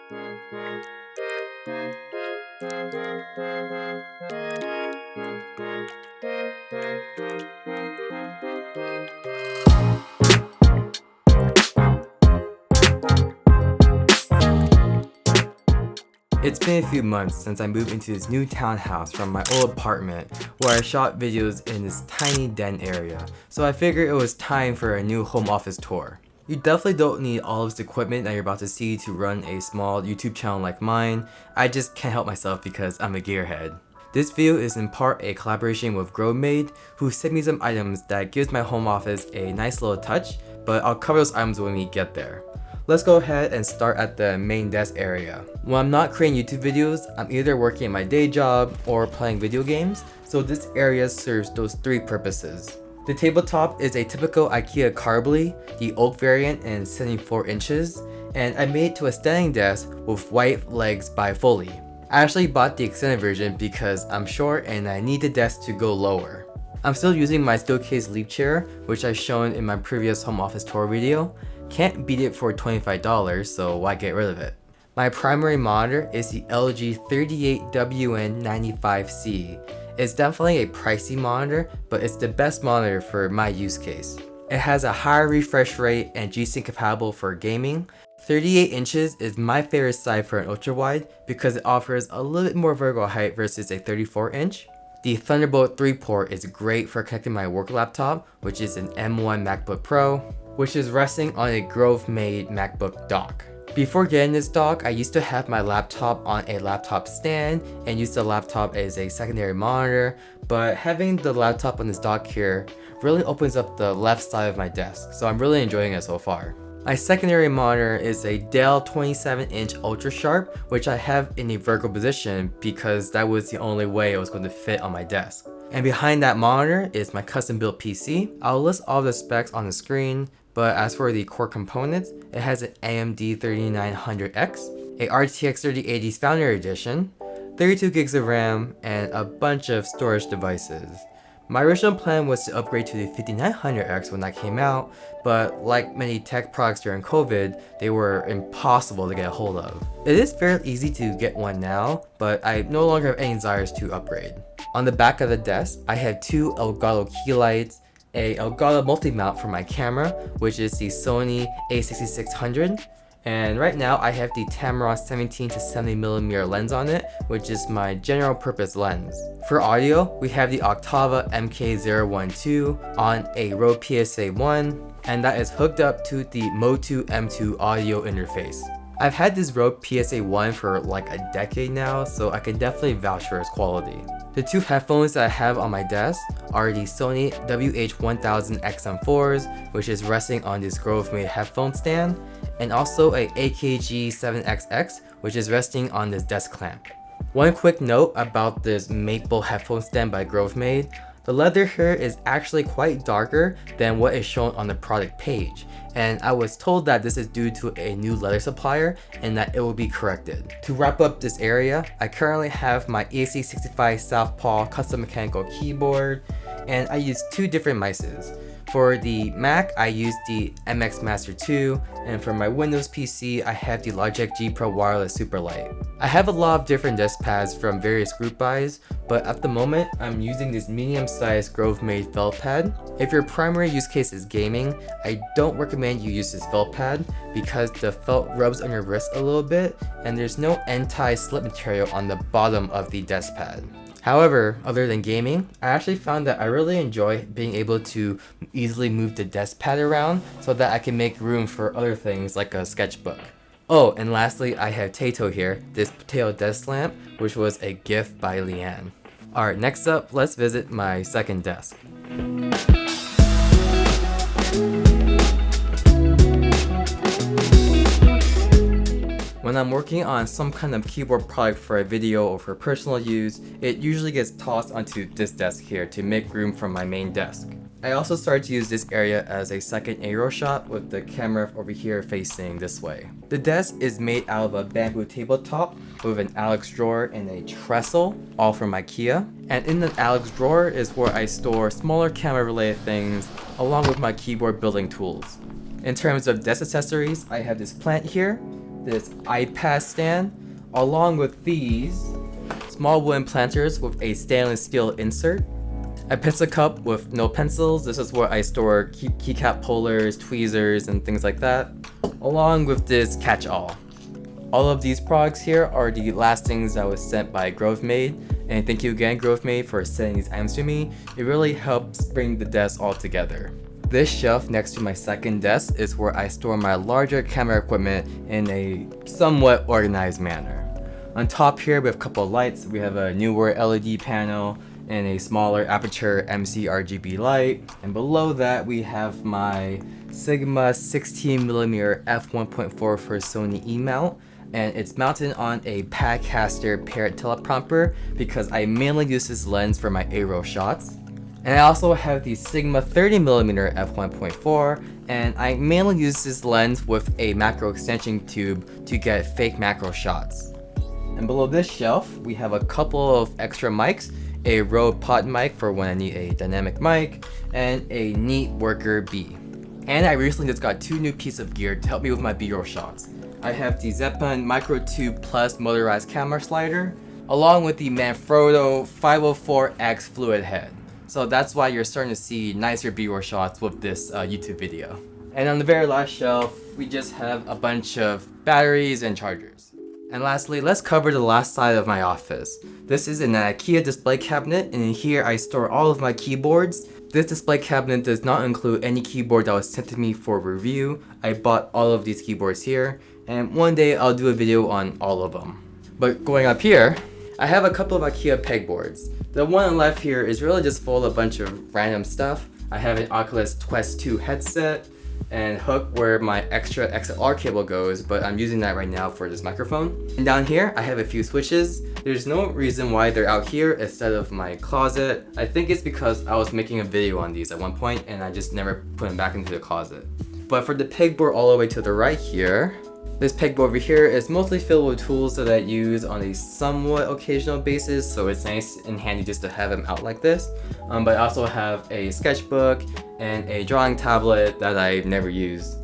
It's been a few months since I moved into this new townhouse from my old apartment where I shot videos in this tiny den area, so I figured it was time for a new home office tour. You definitely don't need all of this equipment that you're about to see to run a small YouTube channel like mine. I just can't help myself because I'm a gearhead. This video is in part a collaboration with GrowMade, who sent me some items that gives my home office a nice little touch, but I'll cover those items when we get there. Let's go ahead and start at the main desk area. When I'm not creating YouTube videos, I'm either working at my day job or playing video games, so this area serves those three purposes. The tabletop is a typical IKEA Carbly, the oak variant and 74 inches, and I made it to a standing desk with white legs by Foley. I actually bought the extended version because I'm short and I need the desk to go lower. I'm still using my Steelcase Leap chair, which I've shown in my previous home office tour video. Can't beat it for $25, so why get rid of it? My primary monitor is the LG 38WN95C. It's definitely a pricey monitor, but it's the best monitor for my use case. It has a higher refresh rate and G-Sync compatible for gaming. 38 inches is my favorite size for an ultra wide because it offers a little bit more vertical height versus a 34 inch. The Thunderbolt 3 port is great for connecting my work laptop, which is an M1 MacBook Pro, which is resting on a Grove-made MacBook dock. Before getting this dock, I used to have my laptop on a laptop stand and use the laptop as a secondary monitor, but having the laptop on this dock here really opens up the left side of my desk, so I'm really enjoying it so far. My secondary monitor is a Dell 27-inch Ultra Sharp, which I have in a vertical position because that was the only way it was going to fit on my desk. And behind that monitor is my custom-built PC. I'll list all the specs on the screen, but as for the core components, it has an AMD 3900X, a RTX 3080 Foundry Edition, 32 gigs of RAM, and a bunch of storage devices. My original plan was to upgrade to the 5900X when that came out, but like many tech products during COVID, they were impossible to get a hold of. It is fairly easy to get one now, but I no longer have any desires to upgrade. On the back of the desk, I have two Elgato key lights, a Elgato multi-mount for my camera, which is the Sony a6600, and right now I have the Tamron 17 to 70mm lens on it, which is my general purpose lens. For audio, we have the Octava MK012 on a Rode PSA-1, and that is hooked up to the Motu M2 audio interface. I've had this Rode PSA-1 for like a decade now, so I can definitely vouch for its quality. The two headphones that I have on my desk are the Sony WH-1000 XM4s, which is resting on this Grove-made headphone stand, and also a AKG 7XX, which is resting on this desk clamp. One quick note about this maple headphone stand by GrowMade. The leather here is actually quite darker than what is shown on the product page, and I was told that this is due to a new leather supplier and that it will be corrected. To wrap up this area, I currently have my ESC65 Southpaw custom mechanical keyboard, and I use two different mices. For the Mac, I use the MX Master 2, and for my Windows PC, I have the Logitech G Pro Wireless Superlight. I have a lot of different desk pads from various group buys, but at the moment, I'm using this medium-sized Grove-made felt pad. If your primary use case is gaming, I don't recommend you use this felt pad because the felt rubs on your wrist a little bit, and there's no anti-slip material on the bottom of the desk pad. However, other than gaming, I actually found that I really enjoy being able to easily move the desk pad around so that I can make room for other things like a sketchbook. Oh, and lastly, I have Tato here, this potato desk lamp, which was a gift by Leanne. Alright, next up, let's visit my second desk. When I'm working on some kind of keyboard product for a video or for personal use, it usually gets tossed onto this desk here to make room for my main desk. I also started to use this area as a second aerial shot with the camera over here facing this way. The desk is made out of a bamboo tabletop with an Alex drawer and a trestle, all from IKEA. And in the Alex drawer is where I store smaller camera related things along with my keyboard building tools. In terms of desk accessories, I have this plant here. this iPad stand, along with these small wooden planters with a stainless steel insert, a pencil cup with no pencils. This is where I store keycap pullers, tweezers, and things like that, along with this catch-all. All of these products here are the last things that was sent by GrowthMade, and thank you again GrowthMade for sending these items to me. It really helps bring the desk all together. This shelf next to my second desk is where I store my larger camera equipment in a somewhat organized manner. On top here we have a couple of lights. We have a newer LED panel and a smaller aperture MC RGB light, and below that we have my Sigma 16mm f1.4 for Sony E-mount, and it's mounted on a Padcaster Parrot teleprompter because I mainly use this lens for my A-roll shots. And I also have the Sigma 30mm f1.4, and I mainly use this lens with a macro extension tube to get fake macro shots. And below this shelf we have a couple of extra mics, a Rode pod mic for when I need a dynamic mic, and a Neat Worker B. And I recently just got 2 new pieces of gear to help me with my B-roll shots. I have the Zeppelin Micro 2 Plus motorized camera slider, along with the Manfrotto 504X fluid head. So that's why you're starting to see nicer B-roll shots with this YouTube video. And on the very last shelf, we just have a bunch of batteries and chargers. And lastly, let's cover the last side of my office. This is an IKEA display cabinet, and in here I store all of my keyboards. This display cabinet does not include any keyboard that was sent to me for review. I bought all of these keyboards here, and one day I'll do a video on all of them. But going up here, I have a couple of IKEA pegboards. The one on the left here is really just full of a bunch of random stuff. I have an Oculus Quest 2 headset and hook where my extra XLR cable goes, but I'm using that right now for this microphone. And down here, I have a few switches. There's no reason why they're out here instead of my closet. I think it's because I was making a video on these at one point and I just never put them back into the closet. But for the pegboard all the way to the right here, this pegboard over here is mostly filled with tools that I use on a somewhat occasional basis, so it's nice and handy just to have them out like this. But I also have a sketchbook and a drawing tablet that I've never used.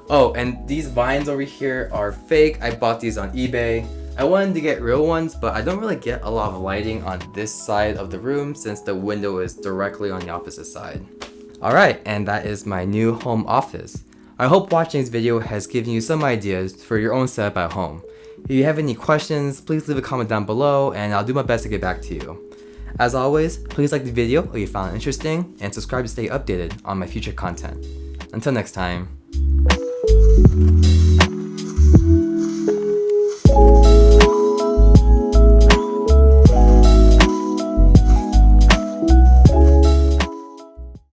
Oh, and these vines over here are fake. I bought these on eBay. I wanted to get real ones, but I don't really get a lot of lighting on this side of the room since the window is directly on the opposite side. Alright, and that is my new home office. I hope watching this video has given you some ideas for your own setup at home. If you have any questions, please leave a comment down below and I'll do my best to get back to you. As always, please like the video if you found it interesting and subscribe to stay updated on my future content. Until next time.